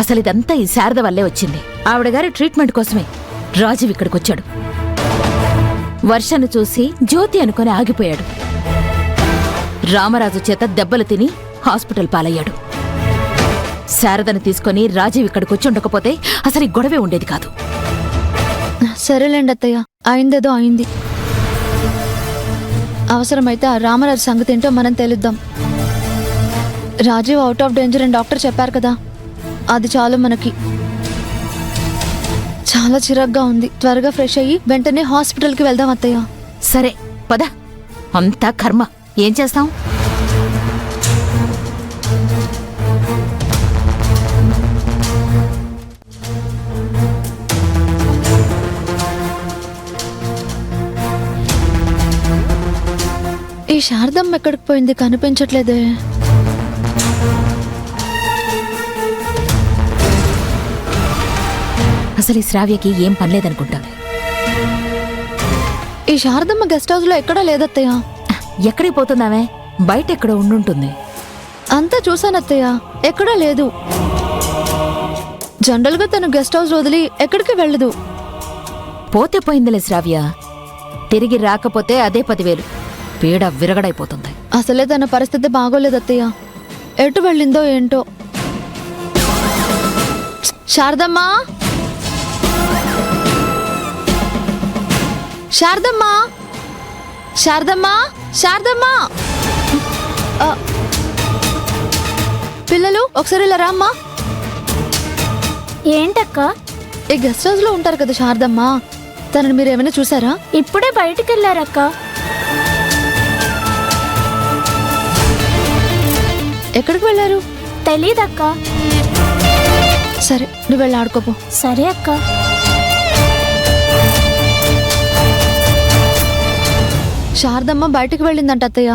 అసలు ఇదంతా ఈ శారద వల్లే వచ్చింది. ఆవిడ గారి ట్రీట్మెంట్ కోసమే రాజీవ్ ఇక్కడికొచ్చాడు. వర్షను చూసి జ్యోతి అనుకుని ఆగిపోయాడు. రామరాజు చేత దెబ్బలు తిని హాస్పిటల్ పాలయ్యాడు. శారదను తీసుకుని రాజీవ్ ఇక్కడికొచ్చి ఉండకపోతే అసలు ఈ గొడవే ఉండేది కాదు. సరేలేండి అత్తయ్య, అయిందేదో అయింది. అవసరమైతే ఆ రామరాజు సంగతి ఏంటో మనం తెలుద్దాం. రాజీవ్ అవుట్ ఆఫ్ డేంజర్ అని డాక్టర్ చెప్పారు కదా, అది చాలు మనకి. చాలా చిరాగ్గా ఉంది. త్వరగా ఫ్రెష్ అయ్యి వెంటనే హాస్పిటల్కి వెళ్దాం అత్తయ్య. సరే పద. అంతా కర్మ, ఏం చేస్తాం? ఈ శారదమ్మ ఎక్కడికి పోయింది, కనిపించట్లేదే. అసలు ఈ శ్రావ్యకి ఏం పనిలేదనుకుంటా. ఈ శారదమ్మ గెస్ట్ హౌస్ లో ఎక్కడా లేదత్తయ్య. ఎక్కడికి పోతున్నావే? బయట ఎక్కడో ఉండుంటుంది. అంతా చూసానత్తయ్య, ఎక్కడా లేదు. జనరల్ గా తను గెస్ట్ హౌస్ వదిలి ఎక్కడికి వెళ్ళదు. పోతే పోయిందిలే శ్రావ్య, తిరిగి రాకపోతే అదే 10,000. పీడ విరగడైపోతుంది. అసలే తన పరిస్థితి బాగోలేదత్తయ్య, ఎటు వెళ్ళిందో ఏంటో. శారదమ్మా, శారదమ్మా, శారదమ్మా, శారదమ్మా. పిల్లలు ఒకసారి ఇలా రామ్మా. ఏంటక్క? ఈ గెస్ట్ హౌస్ లో ఉంటారు కదా శారదమ్మ, తనని మీరు ఏమైనా చూసారా? ఇప్పుడే బయటికి వెళ్ళారక్క. ఎక్కడికి వెళ్ళారు? తెలీదక్క. సరే నువ్వు వెళ్ళి ఆడుకోపో. సరే అక్క. శారదమ్మ బయటికి వెళ్ళిందంట అత్తయ్య.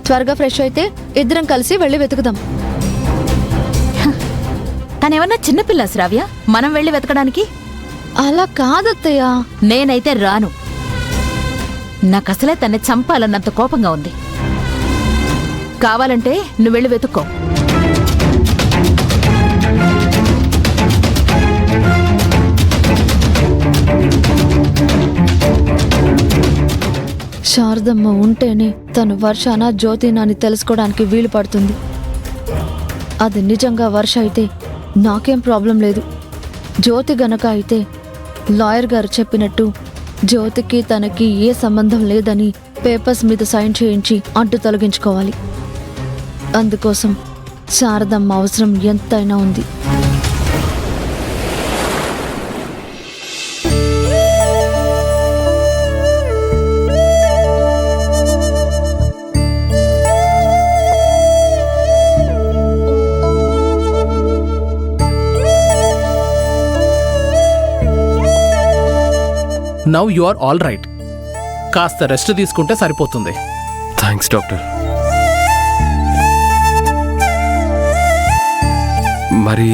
త్వరగా ఫ్రెష్ అయితే ఇద్దరం కలిసి వెళ్ళి వెతుకుదాం. తనేమన్నా చిన్నపిల్ల శ్రావ్య, మనం వెళ్ళి వెతకడానికి? అలా కాదత్తయ్య. నేనైతే రాను. నాకసలే తన్ని చంపాలన్నంత కోపంగా ఉంది. కావాలంటే నువ్వు వెళ్ళి వెతుక్కో. శారదమ్మ ఉంటేనే తను వర్షాన జ్యోతినా అని తెలుసుకోవడానికి వీలు పడుతుంది. అది నిజంగా వర్ష అయితే నాకేం ప్రాబ్లం లేదు. జ్యోతి గనక అయితే లాయర్ గారు చెప్పినట్టు జ్యోతికి తనకి ఏ సంబంధం లేదని పేపర్స్ మీద సైన్ చేయించి అడ్డు తొలగించుకోవాలి. అందుకోసం శారదమ్మ అవసరం ఎంతైనా ఉంది. Now you are all right. కాస్త రెస్ట్ తీసుకుంటే సరిపోతుంది. Thanks doctor. మరి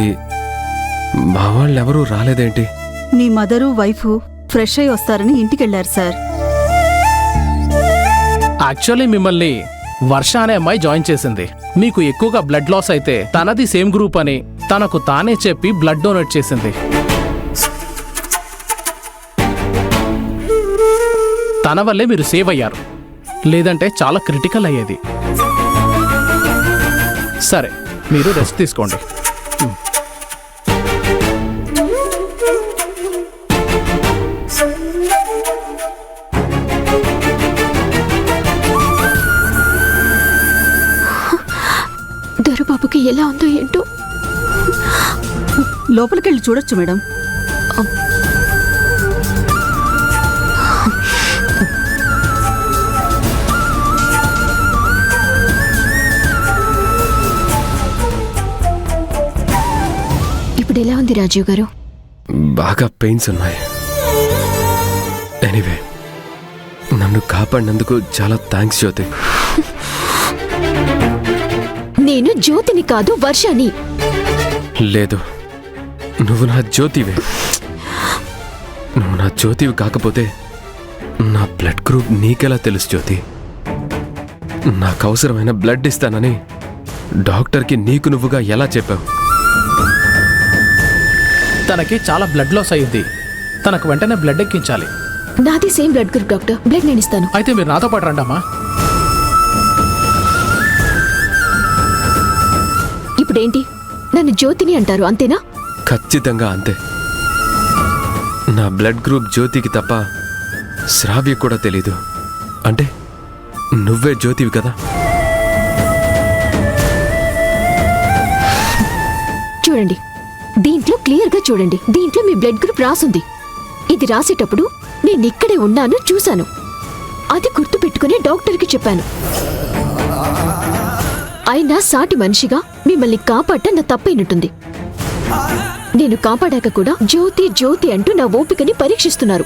మా వాళ్ళెవరూ రాలేదేంటి? నీ మదరు వైఫు ఫ్రెష్ అయి వస్తారని ఇంటికెళ్లారు సార్. యాక్చువల్లీ మిమ్మల్ని వర్ష అనే అమ్మాయి జాయిన్ చేసింది. మీకు ఎక్కువగా బ్లడ్ లాస్ అయితే తనది సేమ్ గ్రూప్ అని తనకు తానే చెప్పి బ్లడ్ డొనేట్ చేసింది. తన వల్లే మీరు సేవ్ అయ్యారు, లేదంటే చాలా క్రిటికల్ అయ్యేది. సరే మీరు రెస్ట్ తీసుకోండి. దొరబాబుకి ఎలా ఉందో ఏంటో. లోపలికెళ్ళి చూడొచ్చు మేడం. ఇప్పుడు ఎలా ఉంది రాజీవ్ గారు? బాగా పెయిన్స్ ఉన్నాయి. ఎనీవే, నన్ను కాపాడినందుకు చాలా థ్యాంక్స్ జ్యోతి. నేను జ్యోతిని కాదు, వర్షని. లేదు, నువ్వు నా జ్యోతివే. నువ్వు నా జ్యోతివి కాకపోతే నా బ్లడ్ గ్రూప్ నీకెలా తెలుసు జ్యోతి? నాకు అవసరమైన బ్లడ్ ఇస్తానని డాక్టర్కి నీకు నువ్వుగా ఎలా చెప్పావు? తనకి చాలా బ్లడ్ లాస్ అయ్యింది. తనకు వెంటనే బ్లడ్ ఎక్కించాలి. నాది same blood group doctor. Blood నేను ఇస్తాను. అయితే మీరు నాతో పాటు రండమ్మా. ఇప్పుడేంటి, నన్ను జ్యోతిని అంటారు అంతేనా? ఖచ్చితంగా అంతే. నా బ్లడ్ గ్రూప్ జ్యోతికి తప్ప శ్రావ్య కూడా తెలీదు. అంటే నువ్వే జ్యోతివి కదా? చూడండి, దీంట్లో క్లియర్గా చూడండి. దీంట్లో మీ బ్లడ్ గ్రూప్ రాసుంది. ఇది రాసేటప్పుడు నేను ఇక్కడే ఉన్నాను, చూశాను. అది గుర్తు పెట్టుకుని డాక్టర్కి చెప్పాను. అయినా సాటి మనిషిగా మిమ్మల్ని కాపాడటం నా తప్పైనట్టుంది. నేను కాపాడాక కూడా జ్యోతి జ్యోతి అంటూ నా ఓపికని పరీక్షిస్తున్నారు.